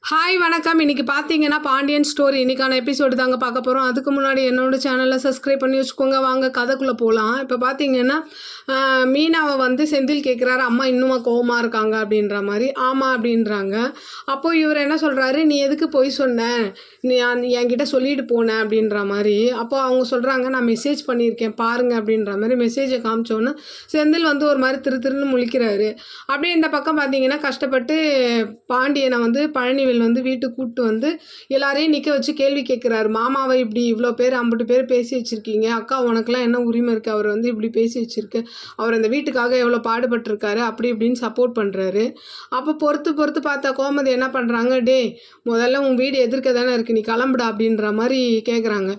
Hi வணக்கம். இன்றைக்கி பார்த்தீங்கன்னா பாண்டியன் ஸ்டோரி இன்றைக்கான எபிசோடு தாங்க பார்க்க போகிறோம். அதுக்கு முன்னாடி என்னோடய சேனலை சப்ஸ்கிரைப் பண்ணி வச்சுக்கோங்க. வாங்க கதைக்குள்ளே போகலாம். இப்போ பார்த்தீங்கன்னா மீனாவை வந்து செந்தில் கேட்குறாரு, அம்மா இன்னுமா கோவமாக இருக்காங்க அப்படின்ற மாதிரி. ஆமாம் அப்படின்றாங்க. அப்போது இவர் என்ன சொல்கிறாரு, நீ எதுக்கு போய் சொன்ன, நீ என்கிட்ட சொல்லிட்டு போனேன் அப்படின்ற மாதிரி. அப்போது அவங்க சொல்கிறாங்க, நான் மெசேஜ் பண்ணியிருக்கேன் பாருங்க அப்படின்ற மாதிரி மெசேஜை காமிச்சோன்னு செந்தில் வந்து ஒரு மாதிரி திருன்னு முழிக்கிறாரு. அப்படியே இந்த பக்கம் பார்த்தீங்கன்னா கஷ்டப்பட்டு பாண்டியனை வந்து பழனிவேல் வந்து வீட்டுக்கு கூப்பிட்டு வந்து எல்லாரையும் நிற்க வச்சு கேள்வி கேட்குறாரு. மாமாவை இப்படி இவ்வளோ பேர் 50 பேர் பேசி வச்சுருக்கீங்க, அக்கா உனக்குலாம் என்ன உரிமை இருக்குது, அவர் வந்து இப்படி பேசி வச்சுருக்கு, அவர் அந்த வீட்டுக்காக எவ்வளோ பாடுபட்டிருக்காரு அப்படி இப்படின்னு சப்போர்ட் பண்ணுறாரு. அப்போ பொறுத்து பார்த்தா கோமதி என்ன பண்ணுறாங்க, டே முதல்ல உன் வீடு எதிர்க்க தானே இருக்குது, நீ கிளம்புடா அப்படின்ற மாதிரி கேட்குறாங்க.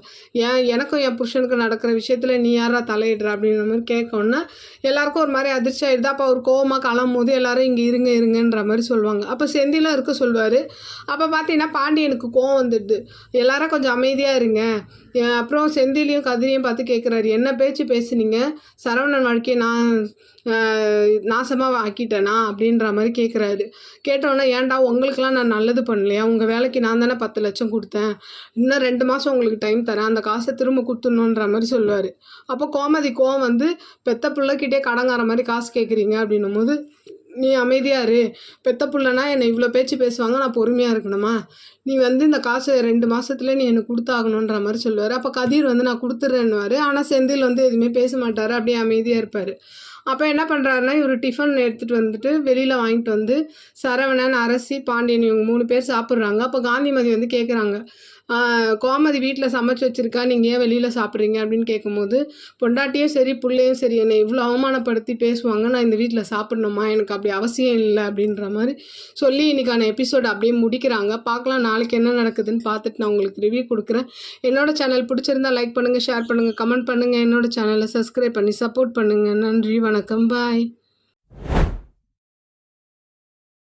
எனக்கும் என் புருஷனுக்கு நடக்கிற விஷயத்தில் நீ யாரா தலையிடுற அப்படின்ற மாதிரி கேட்கணுன்னா எல்லாருக்கும் ஒரு மாதிரி அதிர்ச்சி ஆகிடுது. அப்போ அவர் கோவமாக கிளம்பும் போது எல்லாரும் இங்கே இருங்கன்ற மாதிரி சொல்லுவாங்க. அப்போ செந்திலும் இருக்க சொல்வார். அப்போ பார்த்தீங்கன்னா பாண்டியனுக்கு கோவம் வந்துடுது. எல்லாரும் கொஞ்சம் அமைதியாக இருங்க. அப்புறம் செந்திலையும் கதிரையும் பார்த்து கேட்குறாரு, என்ன பேச்சு பேசுனீங்க, சரவணன் வாழ்க்கையை நான் நாசமாக ஆக்கிட்டேனா அப்படின்ற மாதிரி கேட்குறாரு. கேட்டோன்னே, ஏன்டா உங்களுக்கெல்லாம் நான் நல்லது பண்ணலையா, உங்கள் வேலைக்கு நான் தானே 10 லட்சம் கொடுத்தேன், இன்னும் 2 மாதம் உங்களுக்கு டைம் தரேன், அந்த காசை திரும்ப கொடுத்துடணுன்ற மாதிரி சொல்லுவார். அப்போ கோமதி கோவம் வந்து, பெத்த பிள்ளைக்கிட்டே கடங்கார மாதிரி காசு கேட்குறீங்க அப்படின்னும் போது, நீ அமைதியாக இரு, பெத்த பிள்ளைனா என்னை இவ்வளோ பேச்சு பேசுவாங்க, நான் பொறுமையாக இருக்கணுமா, நீ வந்து இந்த காசை 2 மாதத்துல நீ எனக்கு கொடுத்தாகணுன்ற மாதிரி சொல்லுவார். அப்போ கதிர் வந்து நான் கொடுத்துட்றேன்னுவார். ஆனால் செந்தில் வந்து எதுவுமே பேச மாட்டார், அப்படியே அமைதியாக இருப்பார். அப்போ என்ன பண்ணுறாருன்னா, இவர் டிஃபன் எடுத்துகிட்டு வந்துட்டு வெளியில் வாங்கிட்டு வந்து சரவணன், அரசி, பாண்டியன் இவங்க 3 பேர் சாப்பிட்றாங்க. அப்போ காந்திமதி வந்து கேட்குறாங்க, கோமதி வீட்டில் சமைச்சு வச்சுருக்கா, நீங்கள் ஏன் வெளியில் சாப்பிட்றீங்க அப்படின்னு கேட்கும்போது, பொண்டாட்டியும் சரி பிள்ளையும் சரி என்னை இவ்வளோ அவமானப்படுத்தி பேசுவாங்க, நான் இந்த வீட்டில் சாப்பிட்ணுமா, எனக்கு அப்படி அவசியம் இல்லை அப்படின்ற மாதிரி சொல்லி இன்றைக்கான எபிசோடு அப்படியே முடிக்கிறாங்க. பார்க்கலாம் நாளைக்கு என்ன நடக்குதுன்னு பார்த்துட்டு நான் உங்களுக்கு ரிவ்யூ கொடுக்குறேன். என்னோட சேனல் பிடிச்சிருந்தா லைக் பண்ணுங்கள், ஷேர் பண்ணுங்கள், கமெண்ட் பண்ணுங்கள். என்னோட சேனலை சப்ஸ்கிரைப் பண்ணி சப்போர்ட் பண்ணுங்கள். நன்றி, வணக்கம், பாய்.